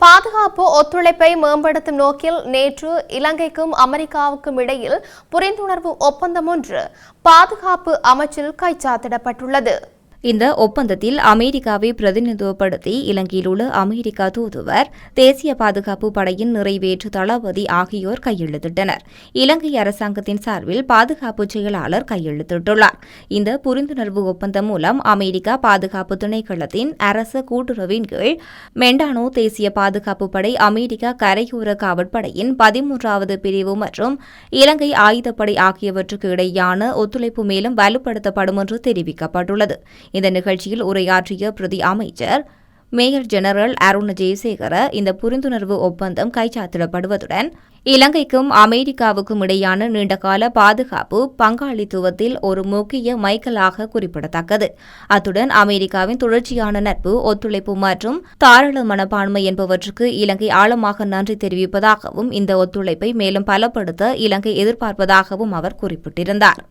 பாதுகாப்பு ஒத்துழைப்பை மேம்படுத்தும் நோக்கில் நேற்று இலங்கைக்கும் அமெரிக்காவுக்கும் இடையில் புரிந்துணர்வு ஒப்பந்தம் ஒன்று பாதுகாப்பு அமைச்சில் கைச்சாத்திடப்பட்டுள்ளது. இந்த ஒப்பந்தத்தில் அமெரிக்காவை பிரதிநிதித்துவப்படுத்தி இலங்கையில் உள்ள அமெரிக்கா தூதுவர், தேசிய பாதுகாப்பு படையின் நிறைவேற்று தளபதி ஆகியோர் கையெழுத்திட்டனர். இலங்கை அரசாங்கத்தின் சார்பில் பாதுகாப்பு செயலாளர் கையெழுத்திட்டுள்ளார். இந்த புரிந்துணர்வு ஒப்பந்தம் மூலம் அமெரிக்கா பாதுகாப்பு திணைக்களத்தின் அரச கூட்டுறவின் கீழ் மெண்டானோ தேசிய பாதுகாப்பு படை, அமெரிக்கா கரையோர காவற்படையின் 13வது பிரிவு மற்றும் இலங்கை ஆயுதப்படை ஆகியவற்றுக்கு இடையேயான ஒத்துழைப்பு மேலும் வலுப்படுத்தப்படும் என்று தெரிவிக்கப்பட்டுள்ளது. இந்த நிகழ்ச்சியில் உரையாற்றிய பிரதி அமைச்சர் மேயர் ஜெனரல் அருண் ஜெயசேகர, இந்த புரிந்துணர்வு ஒப்பந்தம் கைச்சாத்திடப்படுவதுடன் இலங்கைக்கும் அமெரிக்காவுக்கும் இடையான நீண்டகால பாதுகாப்பு பங்காளித்துவத்தில் ஒரு முக்கிய மைல்கல்லாக குறிப்பிடத்தக்கது. அத்துடன் அமெரிக்காவின் தொடர்ச்சியான நட்பு, ஒத்துழைப்பு மற்றும் தாராள மனப்பான்மை என்பவற்றுக்கு இலங்கை ஆழமாக நன்றி தெரிவிப்பதாகவும், இந்த ஒத்துழைப்பை மேலும் பலப்படுத்த இலங்கை எதிர்பார்ப்பதாகவும் அவர் குறிப்பிட்டிருந்தார்.